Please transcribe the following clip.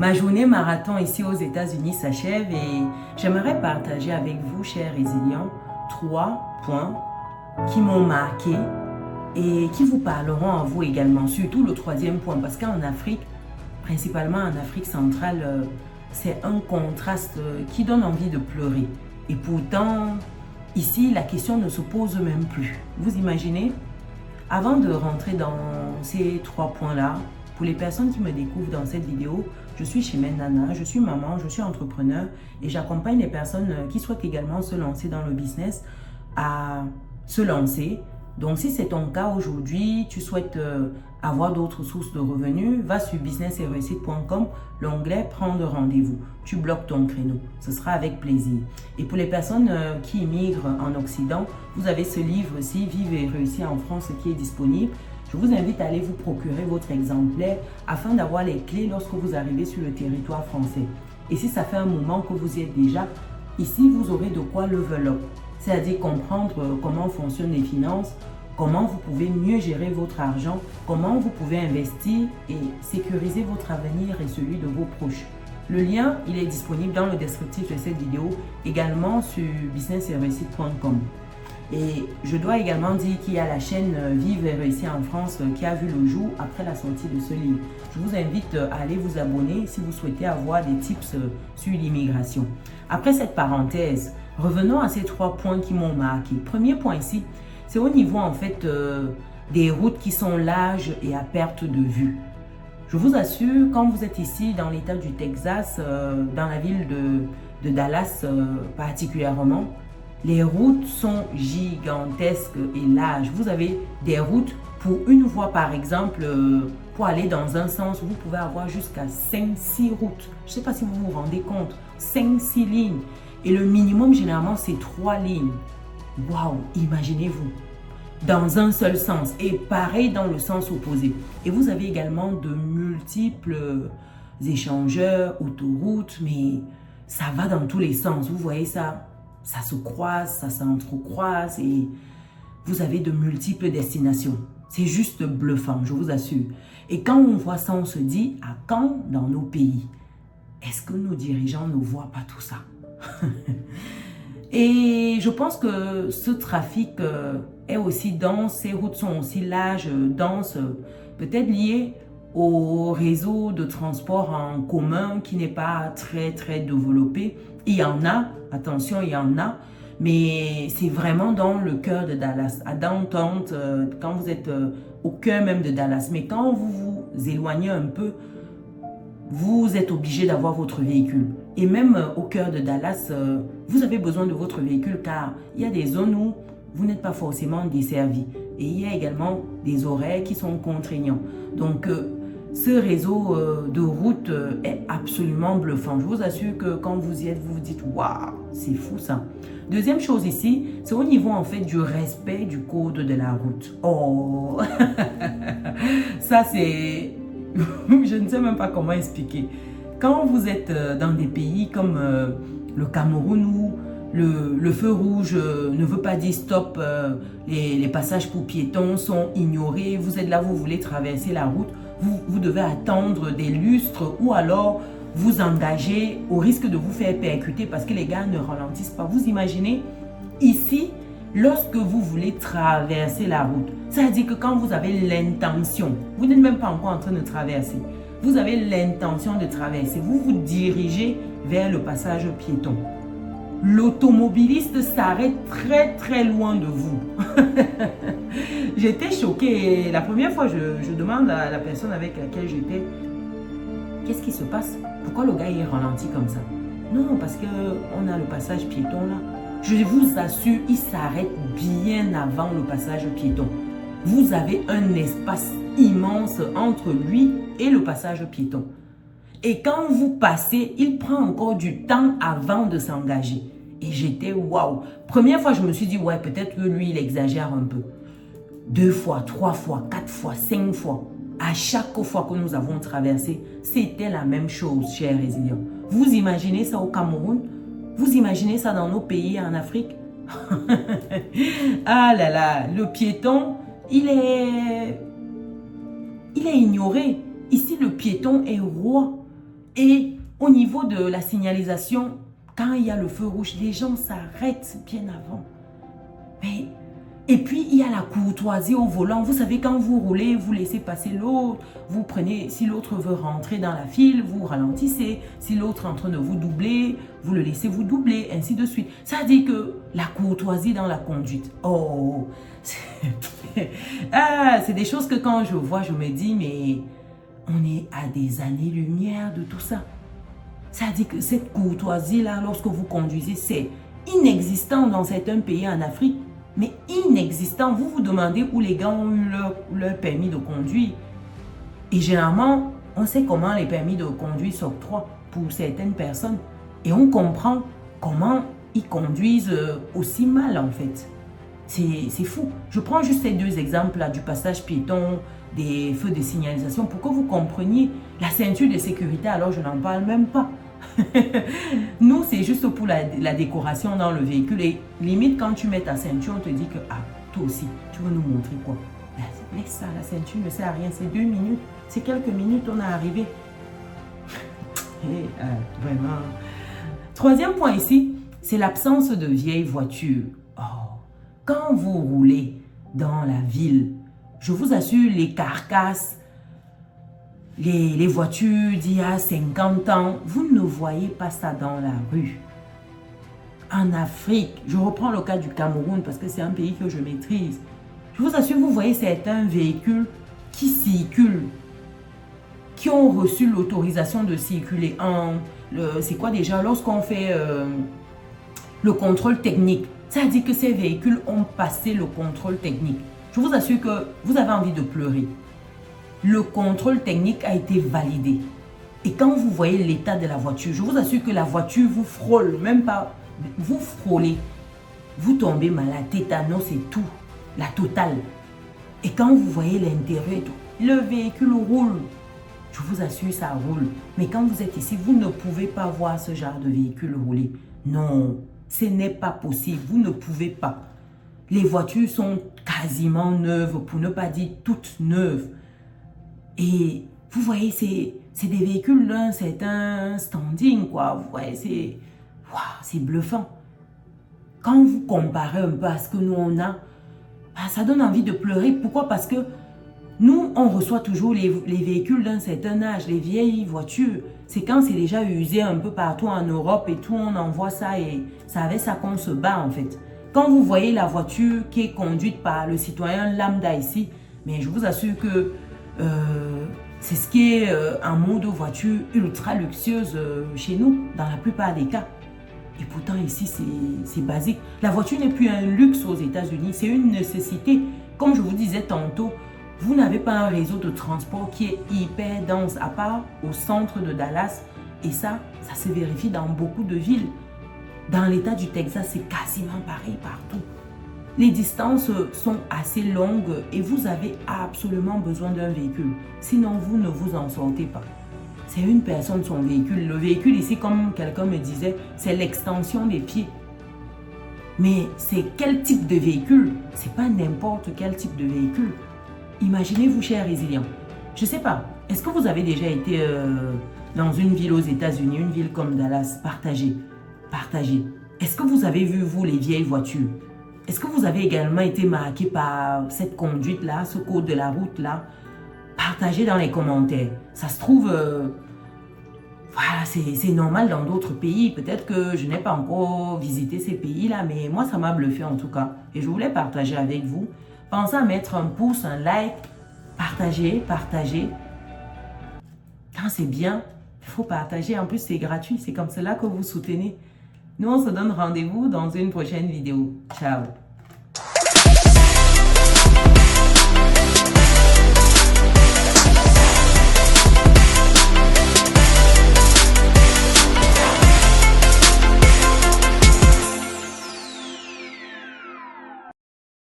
Ma journée marathon ici aux États-Unis s'achève et j'aimerais partager avec vous, chers résilients, 3 points qui m'ont marqué et qui vous parleront à vous également. Surtout le troisième point, parce qu'en Afrique, principalement en Afrique centrale, c'est un contraste qui donne envie de pleurer. Et pourtant, ici, la question ne se pose même plus. Vous imaginez? Avant de rentrer dans ces 3 points-là, pour les personnes qui me découvrent dans cette vidéo, je suis Chimène Nana, je suis maman, je suis entrepreneur et j'accompagne les personnes qui souhaitent également se lancer dans le business à se lancer. Donc si c'est ton cas aujourd'hui, tu souhaites avoir d'autres sources de revenus, va sur business-et-réussite.com, l'onglet prendre rendez-vous. Tu bloques ton créneau, ce sera avec plaisir. Et pour les personnes qui immigrent en Occident, vous avez ce livre-ci, Vivre et réussir en France, qui est disponible. Je vous invite à aller vous procurer votre exemplaire afin d'avoir les clés lorsque vous arrivez sur le territoire français. Et si ça fait un moment que vous y êtes déjà, ici vous aurez de quoi level up, c'est-à-dire comprendre comment fonctionnent les finances, comment vous pouvez mieux gérer votre argent, comment vous pouvez investir et sécuriser votre avenir et celui de vos proches. Le lien, il est disponible dans le descriptif de cette vidéo, également sur business-et-réussite.com. Et je dois également dire qu'il y a la chaîne Vivre et réussir en France qui a vu le jour après la sortie de ce livre. Je vous invite à aller vous abonner si vous souhaitez avoir des tips sur l'immigration. Après cette parenthèse, revenons à ces 3 points qui m'ont marqué. Premier point ici, c'est au niveau en fait des routes qui sont larges et à perte de vue. Je vous assure, quand vous êtes ici dans l'état du Texas, dans la ville de Dallas particulièrement, les routes sont gigantesques et larges. Vous avez des routes pour une voie par exemple, pour aller dans un sens, vous pouvez avoir jusqu'à 5-6 routes. Je ne sais pas si vous vous rendez compte, 5-6 lignes. Et le minimum généralement c'est 3 lignes. Waouh, imaginez-vous. Dans un seul sens et pareil dans le sens opposé. Et vous avez également de multiples échangeurs, autoroutes, mais ça va dans tous les sens. Vous voyez ça? Ça se croise, ça s'entrecroise et vous avez de multiples destinations. C'est juste bluffant, je vous assure. Et quand on voit ça, on se dit, à quand dans nos pays? Est-ce que nos dirigeants ne voient pas tout ça? Et je pense que ce trafic est aussi dense, ces routes sont aussi larges, denses, peut-être liées au réseau de transport en commun qui n'est pas très développé. Il y en a, attention, il y en a, mais c'est vraiment dans le cœur de Dallas, à Downtown, quand vous êtes au cœur même de Dallas. Mais quand vous vous éloignez un peu, vous êtes obligé d'avoir votre véhicule. Et même au cœur de Dallas, vous avez besoin de votre véhicule car il y a des zones où vous n'êtes pas forcément desservi. Et il y a également des horaires qui sont contraignants. Donc, ce réseau de routes est absolument bluffant. Je vous assure que quand vous y êtes, vous vous dites « Waouh, c'est fou ça ». Deuxième chose ici, c'est au niveau en fait du respect du code de la route. Oh, ça c'est... Je ne sais même pas comment expliquer. Quand vous êtes dans des pays comme le Cameroun où le feu rouge ne veut pas dire stop, les passages pour piétons sont ignorés, vous êtes là, vous voulez traverser la route, vous devez attendre des lustres ou alors vous engager au risque de vous faire percuter parce que les gars ne ralentissent pas. Vous imaginez, ici, lorsque vous voulez traverser la route, c'est-à-dire que quand vous avez l'intention, vous n'êtes même pas encore en train de traverser, vous avez l'intention de traverser, vous vous dirigez vers le passage piéton. L'automobiliste s'arrête très loin de vous. J'étais choquée. La première fois, je demande à la personne avec laquelle j'étais, qu'est-ce qui se passe? Pourquoi le gars il ralentit comme ça? Non, parce qu'on a le passage piéton là. Je vous assure, il s'arrête bien avant le passage piéton. Vous avez un espace immense entre lui et le passage piéton. Et quand vous passez, il prend encore du temps avant de s'engager. Et j'étais waouh. Première fois, je me suis dit, ouais, peut-être que lui, il exagère un peu. 2 fois, 3 fois, 4 fois, 5 fois. À chaque fois que nous avons traversé, c'était la même chose, chers résilients. Vous imaginez ça au Cameroun? Vous imaginez ça dans nos pays en Afrique? Ah là là, le piéton, il est ignoré. Ici, le piéton est roi. Et au niveau de la signalisation, quand il y a le feu rouge, les gens s'arrêtent bien avant. Mais, et puis, il y a la courtoisie au volant. Vous savez, quand vous roulez, vous laissez passer l'autre. Vous prenez, si l'autre veut rentrer dans la file, vous ralentissez. Si l'autre est en train de vous doubler, vous le laissez vous doubler, ainsi de suite. Ça dit que la courtoisie dans la conduite. Oh, c'est des choses que quand je vois, je me dis, mais on est à des années-lumière de tout ça. Ça dit que cette courtoisie-là, lorsque vous conduisez, c'est inexistant dans certains pays en Afrique. Mais inexistant. Vous vous demandez où les gars ont eu leur permis de conduire. Et généralement, on sait comment les permis de conduire s'octroient pour certaines personnes. Et on comprend comment ils conduisent aussi mal en fait. C'est fou. Je prends juste ces deux exemples là du passage piéton, des feux de signalisation pour que vous compreniez la ceinture de sécurité. Alors je n'en parle même pas. Nous, c'est juste pour la décoration dans le véhicule. Et limite, quand tu mets ta ceinture, on te dit que, ah, toi aussi, tu veux nous montrer quoi? Laisse ça, la ceinture ne sert à rien. C'est 2 minutes. C'est quelques minutes, on est arrivé. Vraiment. Troisième point ici, c'est l'absence de vieilles voitures. Oh, quand vous roulez dans la ville, je vous assure, les carcasses, les voitures d'il y a 50 ans, vous ne voyez pas ça dans la rue. En Afrique, je reprends le cas du Cameroun parce que c'est un pays que je maîtrise. Je vous assure, vous voyez certains véhicules qui circulent, qui ont reçu l'autorisation de circuler. C'est quoi déjà? Lorsqu'on fait le contrôle technique, ça dit que ces véhicules ont passé le contrôle technique. Je vous assure que vous avez envie de pleurer. Le contrôle technique a été validé. Et quand vous voyez l'état de la voiture, je vous assure que la voiture vous frôle, même pas, vous frôlez. Vous tombez malade, tétanos et tout, la totale. Et quand vous voyez l'intérieur et tout, le véhicule roule. Je vous assure, ça roule. Mais quand vous êtes ici, vous ne pouvez pas voir ce genre de véhicule rouler. Non, ce n'est pas possible, vous ne pouvez pas. Les voitures sont quasiment neuves, pour ne pas dire toutes neuves. Et vous voyez, c'est des véhicules d'un certain standing, quoi. Vous voyez, c'est bluffant. Quand vous comparez un peu à ce que nous, on a, ça donne envie de pleurer. Pourquoi? Parce que nous, on reçoit toujours les véhicules d'un certain âge, les vieilles voitures. C'est quand c'est déjà usé un peu partout en Europe et tout, on envoie ça et c'est avec ça qu'on se bat, en fait. Quand vous voyez la voiture qui est conduite par le citoyen lambda ici, mais je vous assure que c'est ce qui est en mode voiture ultra luxueuse chez nous, dans la plupart des cas. Et pourtant ici, c'est basique. La voiture n'est plus un luxe aux États-Unis, c'est une nécessité. Comme je vous disais tantôt, vous n'avez pas un réseau de transport qui est hyper dense, à part au centre de Dallas. Et ça se vérifie dans beaucoup de villes. Dans l'état du Texas, c'est quasiment pareil partout. Les distances sont assez longues et vous avez absolument besoin d'un véhicule. Sinon, vous ne vous en sortez pas. C'est une personne, son véhicule. Le véhicule ici, comme quelqu'un me disait, c'est l'extension des pieds. Mais c'est quel type de véhicule? C'est pas n'importe quel type de véhicule. Imaginez-vous, cher résilient. Je sais pas, est-ce que vous avez déjà été dans une ville aux États-Unis, une ville comme Dallas? Partagez. Est-ce que vous avez vu, vous, les vieilles voitures? Est-ce que vous avez également été marqué par cette conduite-là, ce code de la route-là? Partagez dans les commentaires. Ça se trouve, voilà, c'est normal dans d'autres pays. Peut-être que je n'ai pas encore visité ces pays-là, mais moi, ça m'a bluffé en tout cas. Et je voulais partager avec vous. Pensez à mettre un pouce, un like, partagez. Quand c'est bien, il faut partager. En plus, c'est gratuit. C'est comme cela que vous soutenez. Nous, on se donne rendez-vous dans une prochaine vidéo. Ciao!